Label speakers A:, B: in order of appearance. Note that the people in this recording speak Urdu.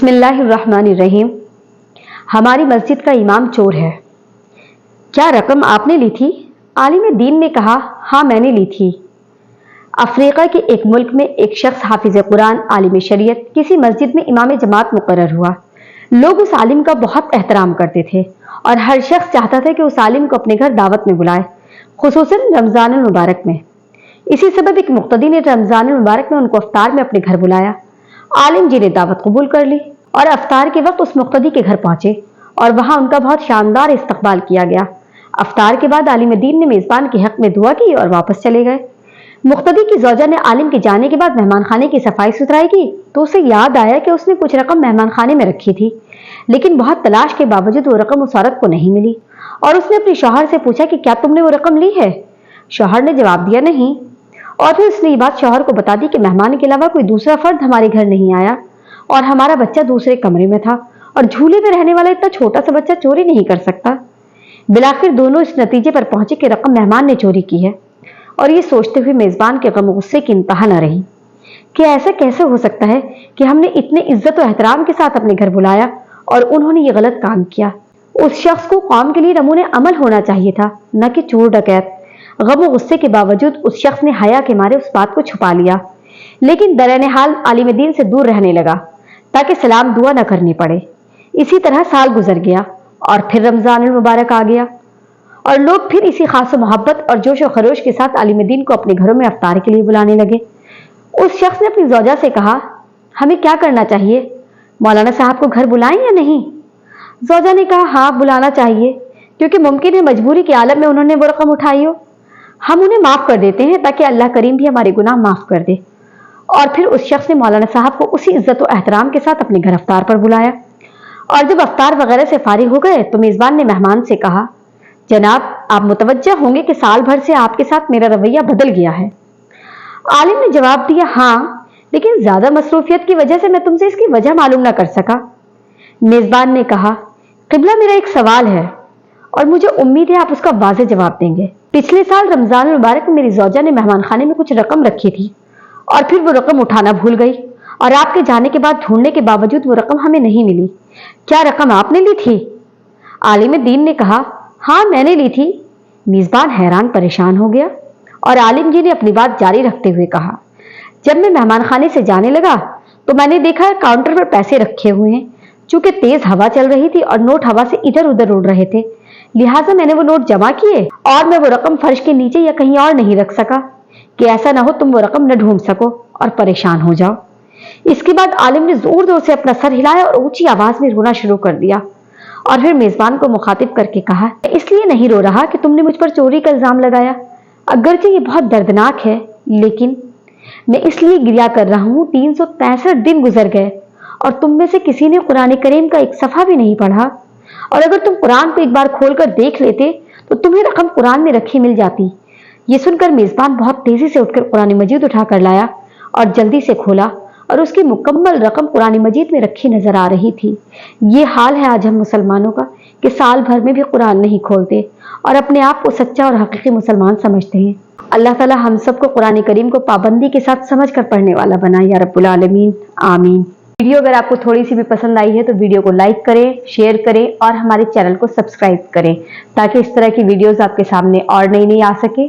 A: بسم اللہ الرحمن الرحیم۔ ہماری مسجد کا امام چور ہے، کیا رقم آپ نے لی تھی؟ عالم دین نے کہا، ہاں میں نے لی تھی۔ افریقہ کے ایک ملک میں ایک شخص حافظ قرآن، عالم شریعت کسی مسجد میں امام جماعت مقرر ہوا۔ لوگ اس عالم کا بہت احترام کرتے تھے اور ہر شخص چاہتا تھا کہ اس عالم کو اپنے گھر دعوت میں بلائے، خصوصاً رمضان المبارک میں۔ اسی سبب ایک مقتدی نے رمضان المبارک میں ان کو افطار میں اپنے گھر بلایا۔ عالم جی نے دعوت قبول کر لی اور افطار کے وقت اس مقتدی کے گھر پہنچے اور وہاں ان کا بہت شاندار استقبال کیا گیا۔ افطار کے بعد عالم دین نے میزبان کے حق میں دعا کی اور واپس چلے گئے۔ مقتدی کی زوجہ نے عالم کے جانے کے بعد مہمان خانے کی صفائی ستھرائی کی تو اسے یاد آیا کہ اس نے کچھ رقم مہمان خانے میں رکھی تھی، لیکن بہت تلاش کے باوجود وہ رقم اس عورت کو نہیں ملی اور اس نے اپنے شوہر سے پوچھا کہ کیا تم نے وہ رقم لی ہے؟ شوہر نے جواب دیا نہیں، اور پھر اس نے یہ بات شوہر کو بتا دی کہ مہمان کے علاوہ کوئی دوسرا فرد ہمارے گھر نہیں آیا اور ہمارا بچہ دوسرے کمرے میں تھا اور جھولے میں رہنے والا اتنا چھوٹا سا بچہ چوری نہیں کر سکتا۔ بالآخر دونوں اس نتیجے پر پہنچے کہ رقم مہمان نے چوری کی ہے، اور یہ سوچتے ہوئے میزبان کے غم و غصے کی انتہا نہ رہی کہ ایسا کیسے ہو سکتا ہے کہ ہم نے اتنے عزت و احترام کے ساتھ اپنے گھر بلایا اور انہوں نے یہ غلط کام کیا۔ اس شخص کو قوم کے لیے نمونہ عمل ہونا چاہیے تھا، نہ کہ چور ڈکیت۔ غم و غصے کے باوجود اس شخص نے حیا کے مارے اس بات کو چھپا لیا، لیکن درین حال عالم دین سے دور رہنے لگا تاکہ سلام دعا نہ کرنی پڑے۔ اسی طرح سال گزر گیا اور پھر رمضان المبارک آ گیا اور لوگ پھر اسی خاص و محبت اور جوش و خروش کے ساتھ عالم دین کو اپنے گھروں میں افطار کے لیے بلانے لگے۔ اس شخص نے اپنی زوجہ سے کہا، ہمیں کیا کرنا چاہیے؟ مولانا صاحب کو گھر بلائیں یا نہیں؟ زوجہ نے کہا، ہاں بلانا چاہیے، کیونکہ ممکن ہے مجبوری کے عالم میں انہوں نے وہ رقم اٹھائی ہو۔ ہم انہیں معاف کر دیتے ہیں تاکہ اللہ کریم بھی ہمارے گناہ معاف کر دے۔ اور پھر اس شخص نے مولانا صاحب کو اسی عزت و احترام کے ساتھ اپنے گھر افطار پر بلایا، اور جب افطار وغیرہ سے فارغ ہو گئے تو میزبان نے مہمان سے کہا، جناب آپ متوجہ ہوں گے کہ سال بھر سے آپ کے ساتھ میرا رویہ بدل گیا ہے۔ عالم نے جواب دیا، ہاں، لیکن زیادہ مصروفیت کی وجہ سے میں تم سے اس کی وجہ معلوم نہ کر سکا۔ میزبان نے کہا، قبلہ میرا ایک سوال ہے اور مجھے امید ہے آپ اس کا واضح جواب دیں گے۔ پچھلے سال رمضان المبارک میں میری زوجہ نے مہمان خانے میں کچھ رقم رکھی تھی اور پھر وہ رقم اٹھانا بھول گئی اور آپ کے جانے کے بعد ڈھونڈنے کے باوجود وہ رقم ہمیں نہیں ملی۔ کیا رقم آپ نے لی تھی؟ عالم دین نے کہا، ہاں میں نے لی تھی۔ میزبان حیران پریشان ہو گیا اور عالم جی نے اپنی بات جاری رکھتے ہوئے کہا، جب میں مہمان خانے سے جانے لگا تو میں نے دیکھا کاؤنٹر پر پیسے رکھے ہوئے ہیں۔ چونکہ تیز ہوا چل رہی تھی اور نوٹ ہوا سے ادھر ادھر اڑ رہے تھے، لہٰذا میں نے وہ نوٹ جمع کیے اور میں وہ رقم فرش کے نیچے یا کہیں اور نہیں رکھ سکا کہ ایسا نہ ہو تم وہ رقم نہ ڈھونڈ سکو اور پریشان ہو جاؤ۔ اس کے بعد عالم نے زور زور سے اپنا سر ہلایا اور اونچی آواز میں رونا شروع کر دیا، اور پھر میزبان کو مخاطب کر کے کہا، اس لیے نہیں رو رہا کہ تم نے مجھ پر چوری کا الزام لگایا، اگرچہ یہ بہت دردناک ہے، لیکن میں اس لیے گریہ کر رہا ہوں 365 دن گزر گئے اور تم میں سے کسی نے قرآن کریم کا ایک صفحہ بھی نہیں پڑھا، اور اگر تم قرآن کو ایک بار کھول کر دیکھ لیتے تو تمہیں رقم قرآن میں رکھی مل جاتی۔ یہ سن کر میزبان بہت تیزی سے اٹھ کر قرآن مجید اٹھا کر لایا اور جلدی سے کھولا، اور اس کی مکمل رقم قرآن مجید میں رکھی نظر آ رہی تھی۔ یہ حال ہے آج ہم مسلمانوں کا کہ سال بھر میں بھی قرآن نہیں کھولتے اور اپنے آپ کو سچا اور حقیقی مسلمان سمجھتے ہیں۔ اللہ تعالی ہم سب کو قرآن کریم کو پابندی کے ساتھ سمجھ کر پڑھنے والا بنائے یا رب العالمین، آمین۔ ویڈیو اگر آپ کو تھوڑی سی بھی پسند آئی ہے تو ویڈیو کو لائک کریں، شیئر کریں اور ہمارے چینل کو سبسکرائب کریں تاکہ اس طرح کی ویڈیوز آپ کے سامنے اور نئی آ سکے۔